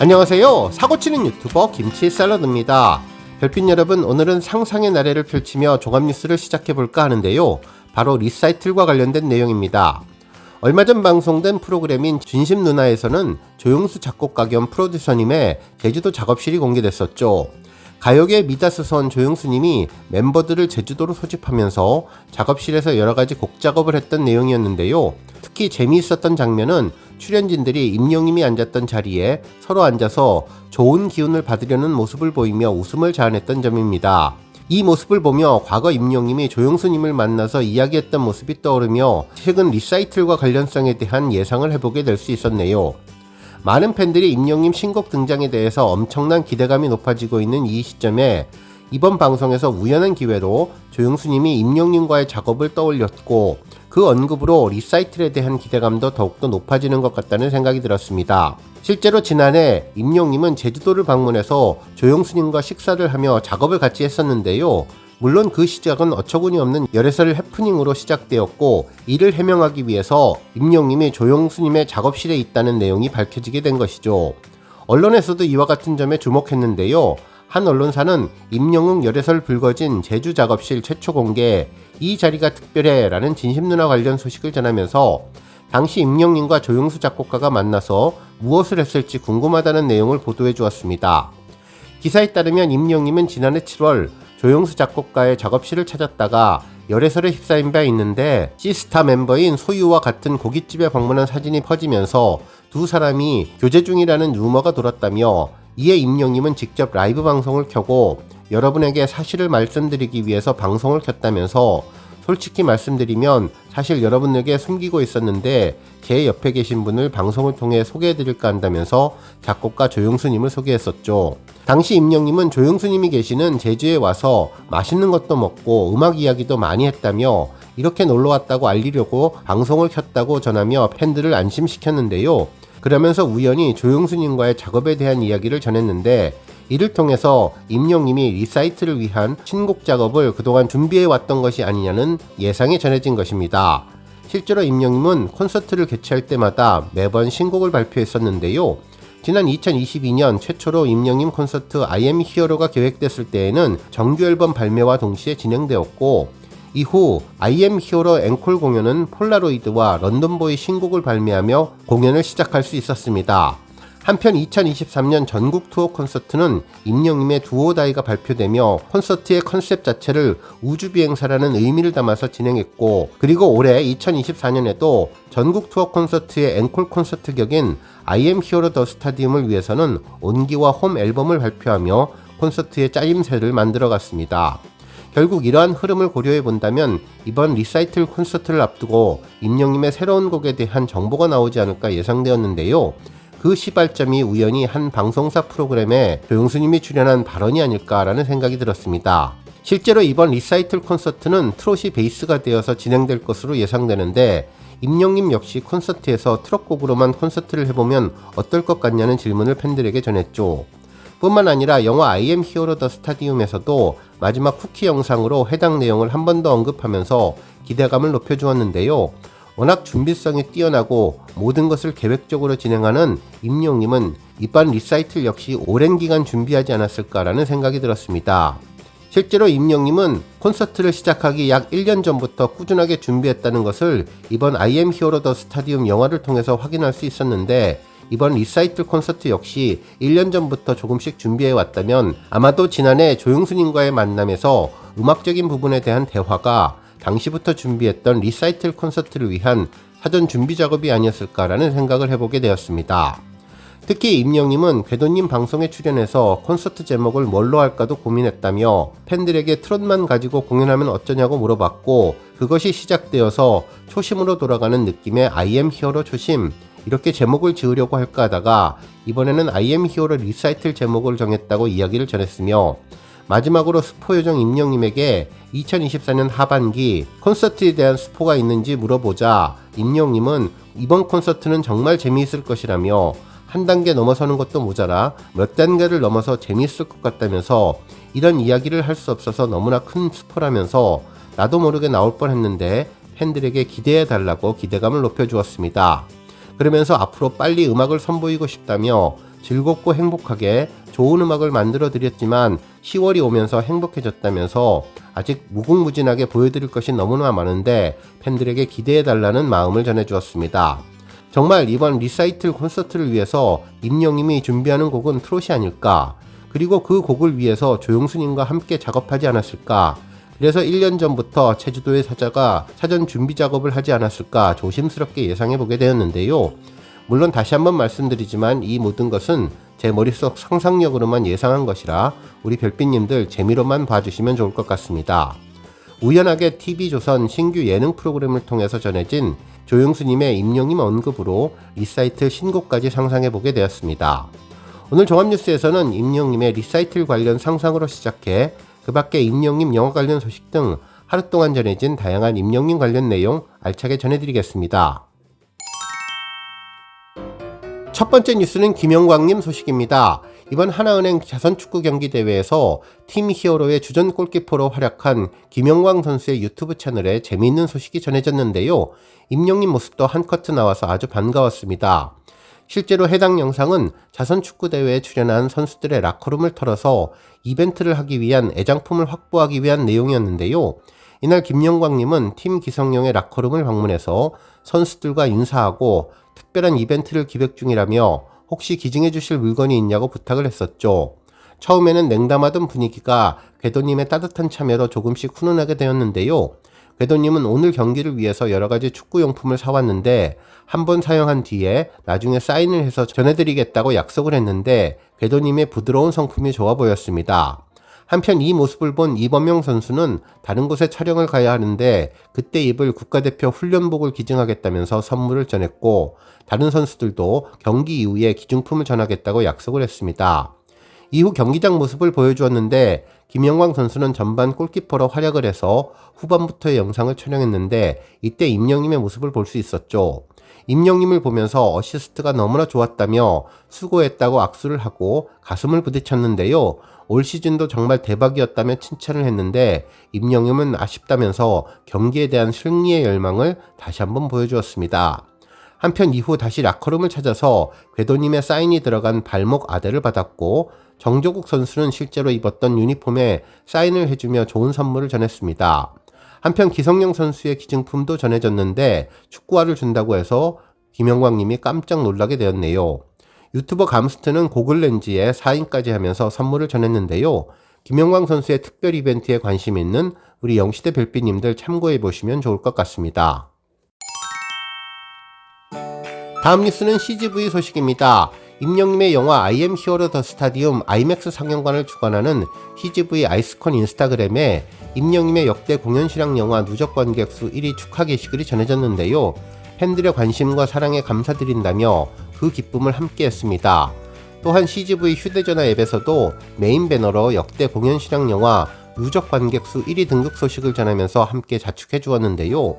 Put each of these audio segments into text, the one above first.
안녕하세요. 사고치는 유튜버 김치샐러드입니다. 별빛 여러분, 오늘은 상상의 나래를 펼치며 종합뉴스를 시작해볼까 하는데요. 바로 리사이틀과 관련된 내용입니다. 얼마 전 방송된 프로그램인 진심 누나에서는 조용수 작곡가 겸 프로듀서님의 제주도 작업실이 공개됐었죠. 가요계 미다스선 조용수님이 멤버들을 제주도로 소집하면서 작업실에서 여러가지 곡 작업을 했던 내용이었는데요. 특히 재미있었던 장면은 출연진들이 임영님이 앉았던 자리에 서로 앉아서 좋은 기운을 받으려는 모습을 보이며 웃음을 자아냈던 점입니다. 이 모습을 보며 과거 임영님이 조용수님을 만나서 이야기했던 모습이 떠오르며 최근 리사이틀과 관련성에 대한 예상을 해보게 될 수 있었네요. 많은 팬들이 임영님 신곡 등장에 대해서 엄청난 기대감이 높아지고 있는 이 시점에 이번 방송에서 우연한 기회로 조용수님이 임영님과의 작업을 떠올렸고 그 언급으로 리사이틀에 대한 기대감도 더욱더 높아지는 것 같다는 생각이 들었습니다. 실제로 지난해 임영님은 제주도를 방문해서 조용수님과 식사를 하며 작업을 같이 했었는데요. 물론 그 시작은 어처구니 없는 열애설 해프닝으로 시작되었고 이를 해명하기 위해서 임영님이 조용수님의 작업실에 있다는 내용이 밝혀지게 된 것이죠. 언론에서도 이와 같은 점에 주목했는데요. 한 언론사는 임영웅 열애설 불거진 제주 작업실 최초 공개, 이 자리가 특별해 라는 진심누나 관련 소식을 전하면서 당시 임영님과 조용수 작곡가가 만나서 무엇을 했을지 궁금하다는 내용을 보도해 주었습니다. 기사에 따르면 임영님은 지난해 7월 조용수 작곡가의 작업실을 찾았다가 열애설에 휩싸인 바 있는데 시스타 멤버인 소유와 같은 고깃집에 방문한 사진이 퍼지면서 두 사람이 교제 중이라는 루머가 돌았다며 이에 임영님은 직접 라이브 방송을 켜고 여러분에게 사실을 말씀드리기 위해서 방송을 켰다면서 솔직히 말씀드리면 사실 여러분에게 숨기고 있었는데 제 옆에 계신 분을 방송을 통해 소개해드릴까 한다면서 작곡가 조용수님을 소개했었죠. 당시 임영님은 조용수님이 계시는 제주에 와서 맛있는 것도 먹고 음악 이야기도 많이 했다며 이렇게 놀러왔다고 알리려고 방송을 켰다고 전하며 팬들을 안심시켰는데요. 그러면서 우연히 조용수님과의 작업에 대한 이야기를 전했는데 이를 통해서 임영님이 리사이트를 위한 신곡 작업을 그동안 준비해왔던 것이 아니냐는 예상이 전해진 것입니다. 실제로 임영님은 콘서트를 개최할 때마다 매번 신곡을 발표했었는데요. 지난 2022년 최초로 임영님 콘서트 I am hero가 계획됐을 때에는 정규 앨범 발매와 동시에 진행되었고 이후 I am hero 앵콜 공연은 폴라로이드와 런던보이 신곡을 발매하며 공연을 시작할 수 있었습니다. 한편 2023년 전국 투어 콘서트는 임영님의 두오다이가 발표되며 콘서트의 컨셉 자체를 우주비행사라는 의미를 담아서 진행했고 그리고 올해 2024년에도 전국 투어 콘서트의 앵콜 콘서트 격인 I am hero 더 스타디움을 위해서는 온기와 홈 앨범을 발표하며 콘서트의 짜임새를 만들어갔습니다. 결국 이러한 흐름을 고려해 본다면 이번 리사이틀 콘서트를 앞두고 임영님의 새로운 곡에 대한 정보가 나오지 않을까 예상되었는데요. 그 시발점이 우연히 한 방송사 프로그램에 조용수님이 출연한 발언이 아닐까라는 생각이 들었습니다. 실제로 이번 리사이틀 콘서트는 트롯이 베이스가 되어서 진행될 것으로 예상되는데 임영님 역시 콘서트에서 트롯곡으로만 콘서트를 해보면 어떨 것 같냐는 질문을 팬들에게 전했죠. 뿐만 아니라 영화 I am hero 더 스타디움에서도 마지막 쿠키 영상으로 해당 내용을 한 번 더 언급하면서 기대감을 높여주었는데요. 워낙 준비성이 뛰어나고 모든 것을 계획적으로 진행하는 임영님은 이번 리사이틀 역시 오랜 기간 준비하지 않았을까라는 생각이 들었습니다. 실제로 임영님은 콘서트를 시작하기 약 1년 전부터 꾸준하게 준비했다는 것을 이번 I am hero 더 스타디움 영화를 통해서 확인할 수 있었는데 이번 리사이틀 콘서트 역시 1년 전부터 조금씩 준비해왔다면 아마도 지난해 조용수님과의 만남에서 음악적인 부분에 대한 대화가 당시부터 준비했던 리사이틀 콘서트를 위한 사전 준비 작업이 아니었을까라는 생각을 해보게 되었습니다. 특히 임영님은 궤도님 방송에 출연해서 콘서트 제목을 뭘로 할까도 고민했다며 팬들에게 트롯만 가지고 공연하면 어쩌냐고 물어봤고 그것이 시작되어서 초심으로 돌아가는 느낌의 I am hero 초심 이렇게 제목을 지으려고 할까 하다가 이번에는 I am hero 리사이틀 제목을 정했다고 이야기를 전했으며 마지막으로 스포 요정 임영님에게 2024년 하반기 콘서트에 대한 스포가 있는지 물어보자 임영님은 이번 콘서트는 정말 재미있을 것이라며 한 단계 넘어서는 것도 모자라 몇 단계를 넘어서 재미있을 것 같다면서 이런 이야기를 할 수 없어서 너무나 큰 스포라면서 나도 모르게 나올 뻔했는데 팬들에게 기대해달라고 기대감을 높여주었습니다. 그러면서 앞으로 빨리 음악을 선보이고 싶다며 즐겁고 행복하게 좋은 음악을 만들어 드렸지만 10월이 오면서 행복해졌다면서 아직 무궁무진하게 보여드릴 것이 너무나 많은데 팬들에게 기대해달라는 마음을 전해주었습니다. 정말 이번 리사이틀 콘서트를 위해서 임영님이 준비하는 곡은 트롯이 아닐까? 그리고 그 곡을 위해서 조용수님과 함께 작업하지 않았을까? 그래서 1년 전부터 제주도에 찾아가 사전 준비 작업을 하지 않았을까 조심스럽게 예상해보게 되었는데요. 물론 다시 한번 말씀드리지만 이 모든 것은 제 머릿속 상상력으로만 예상한 것이라 우리 별빛님들 재미로만 봐주시면 좋을 것 같습니다. 우연하게 TV조선 신규 예능 프로그램을 통해서 전해진 조용수님의 임영님 언급으로 리사이틀 신곡까지 상상해보게 되었습니다. 오늘 종합뉴스에서는 임영님의 리사이틀 관련 상상으로 시작해 그 밖에 임영님 영화 관련 소식 등 하루 동안 전해진 다양한 임영님 관련 내용 알차게 전해드리겠습니다. 첫 번째 뉴스는 김영광님 소식입니다. 이번 하나은행 자선축구 경기대회에서 팀 히어로의 주전 골키퍼로 활약한 김영광 선수의 유튜브 채널에 재미있는 소식이 전해졌는데요. 임영님 모습도 한 커트 나와서 아주 반가웠습니다. 실제로 해당 영상은 자선축구대회에 출연한 선수들의 라커룸을 털어서 이벤트를 하기 위한 애장품을 확보하기 위한 내용이었는데요. 이날 김영광님은 팀 기성용의 라커룸을 방문해서 선수들과 인사하고 특별한 이벤트를 기획 중이라며 혹시 기증해 주실 물건이 있냐고 부탁을 했었죠. 처음에는 냉담하던 분위기가 궤도님의 따뜻한 참여로 조금씩 훈훈하게 되었는데요. 궤도님은 오늘 경기를 위해서 여러가지 축구용품을 사왔는데 한번 사용한 뒤에 나중에 사인을 해서 전해드리겠다고 약속을 했는데 궤도님의 부드러운 성품이 좋아 보였습니다. 한편 이 모습을 본 이범용 선수는 다른 곳에 촬영을 가야 하는데 그때 입을 국가대표 훈련복을 기증하겠다면서 선물을 전했고 다른 선수들도 경기 이후에 기증품을 전하겠다고 약속을 했습니다. 이후 경기장 모습을 보여주었는데 김영광 선수는 전반 골키퍼로 활약을 해서 후반부터의 영상을 촬영했는데 이때 임영님의 모습을 볼 수 있었죠. 임영님을 보면서 어시스트가 너무나 좋았다며 수고했다고 악수를 하고 가슴을 부딪혔는데요. 올 시즌도 정말 대박이었다며 칭찬을 했는데 임영님은 아쉽다면서 경기에 대한 승리의 열망을 다시 한번 보여주었습니다. 한편 이후 다시 라커룸을 찾아서 궤도님의 사인이 들어간 발목 아대를 받았고 정조국 선수는 실제로 입었던 유니폼에 사인을 해주며 좋은 선물을 전했습니다. 한편 기성용 선수의 기증품도 전해졌는데 축구화를 준다고 해서 김영광님이 깜짝 놀라게 되었네요. 유튜버 감스트는 고글 렌즈에 사인까지 하면서 선물을 전했는데요. 김영광 선수의 특별 이벤트에 관심 있는 우리 영시대 별빛님들 참고해보시면 좋을 것 같습니다. 다음 뉴스는 CGV 소식입니다. 임영님의 영화 I am hero the stadium IMAX 상영관을 주관하는 CGV 아이스콘 인스타그램에 임영님의 역대 공연 실황 영화 누적 관객 수 1위 축하 게시글이 전해졌는데요. 팬들의 관심과 사랑에 감사드린다며 그 기쁨을 함께 했습니다. 또한 CGV 휴대전화 앱에서도 메인 배너로 역대 공연 실황 영화 누적 관객 수 1위 등극 소식을 전하면서 함께 자축해 주었는데요.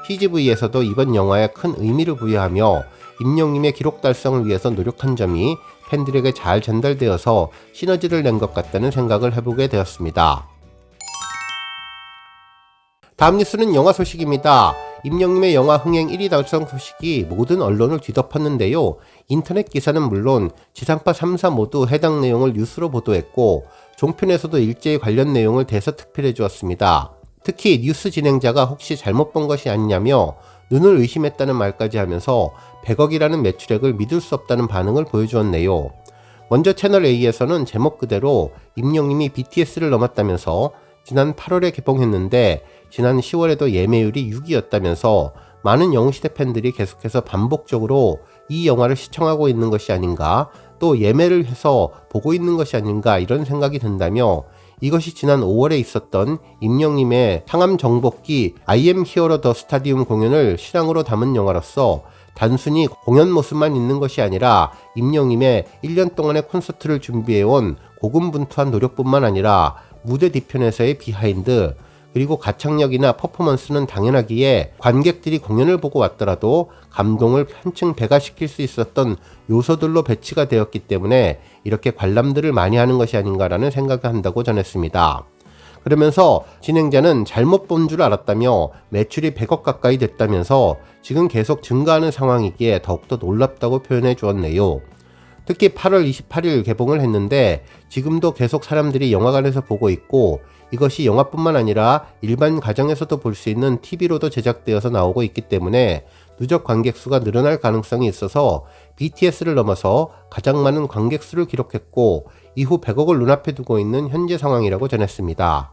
CGV에서도 이번 영화에 큰 의미를 부여하며 임영님의 기록 달성을 위해서 노력한 점이 팬들에게 잘 전달되어서 시너지를 낸 것 같다는 생각을 해보게 되었습니다. 다음 뉴스는 영화 소식입니다. 임영님의 영화 흥행 1위 달성 소식이 모든 언론을 뒤덮었는데요. 인터넷 기사는 물론 지상파 3사 모두 해당 내용을 뉴스로 보도했고 종편에서도 일제히 관련 내용을 대서특필해 주었습니다. 특히 뉴스 진행자가 혹시 잘못 본 것이 아니냐며 눈을 의심했다는 말까지 하면서 100억이라는 매출액을 믿을 수 없다는 반응을 보여주었네요. 먼저 채널A에서는 제목 그대로 임영님이 BTS를 넘었다면서 지난 8월에 개봉했는데 지난 10월에도 예매율이 6위였다면서 많은 영웅시대 팬들이 계속해서 반복적으로 이 영화를 시청하고 있는 것이 아닌가, 또 예매를 해서 보고 있는 것이 아닌가 이런 생각이 든다며 이것이 지난 5월에 있었던 임영님의 상암 정복기 I am hero the stadium 공연을 실황으로 담은 영화로서 단순히 공연 모습만 있는 것이 아니라 임영님의 1년 동안의 콘서트를 준비해온 고군분투한 노력뿐만 아니라 무대 뒤편에서의 비하인드, 그리고 가창력이나 퍼포먼스는 당연하기에 관객들이 공연을 보고 왔더라도 감동을 한층 배가시킬 수 있었던 요소들로 배치가 되었기 때문에 이렇게 관람들을 많이 하는 것이 아닌가라는 생각을 한다고 전했습니다. 그러면서 진행자는 잘못 본 줄 알았다며 매출이 100억 가까이 됐다면서 지금 계속 증가하는 상황이기에 더욱더 놀랍다고 표현해 주었네요. 특히 8월 28일 개봉을 했는데 지금도 계속 사람들이 영화관에서 보고 있고, 이것이 영화뿐만 아니라 일반 가정에서도 볼 수 있는 TV로도 제작되어서 나오고 있기 때문에 누적 관객 수가 늘어날 가능성이 있어서 BTS를 넘어서 가장 많은 관객 수를 기록했고, 이후 100억을 눈앞에 두고 있는 현재 상황이라고 전했습니다.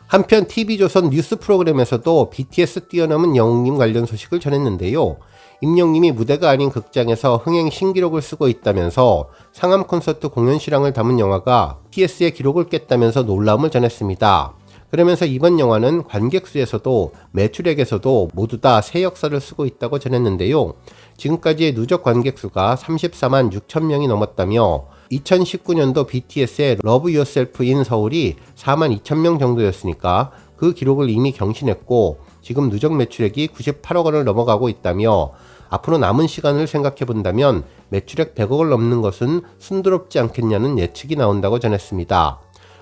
한편 TV조선 뉴스 프로그램에서도 BTS 뛰어넘은 영웅님 관련 소식을 전했는데요. 임영님이 무대가 아닌 극장에서 흥행 신기록을 쓰고 있다면서 상암 콘서트 공연 실황을 담은 영화가 BTS의 기록을 깼다면서 놀라움을 전했습니다. 그러면서 이번 영화는 관객 수에서도 매출액에서도 모두 다 새 역사를 쓰고 있다고 전했는데요. 지금까지의 누적 관객 수가 34만 6천 명이 넘었다며 2019년도 BTS의 Love Yourself in 서울이 4만 2천 명 정도였으니까 그 기록을 이미 경신했고, 지금 누적 매출액이 98억 원을 넘어가고 있다며 앞으로 남은 시간을 생각해 본다면 매출액 100억을 넘는 것은 순조롭지 않겠냐는 예측이 나온다고 전했습니다.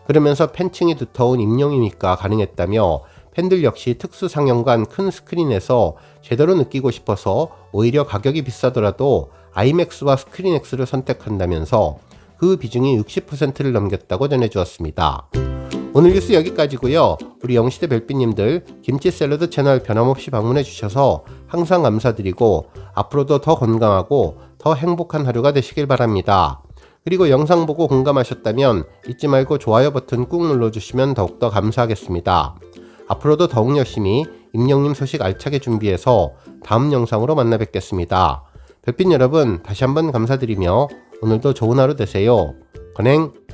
그러면서 팬층이 두터운 임영웅이니까 가능했다며 팬들 역시 특수 상영관 큰 스크린에서 제대로 느끼고 싶어서 오히려 가격이 비싸더라도 아이맥스와 스크린X를 선택한다면서 그 비중이 60%를 넘겼다고 전해주었습니다. 오늘 뉴스 여기까지고요. 우리 영시대 별빛님들 김치 샐러드 채널 변함없이 방문해 주셔서 항상 감사드리고 앞으로도 더 건강하고 더 행복한 하루가 되시길 바랍니다. 그리고 영상 보고 공감하셨다면 잊지 말고 좋아요 버튼 꾹 눌러주시면 더욱더 감사하겠습니다. 앞으로도 더욱 열심히 임영님 소식 알차게 준비해서 다음 영상으로 만나 뵙겠습니다. 별빛 여러분 다시 한번 감사드리며 오늘도 좋은 하루 되세요. 건행!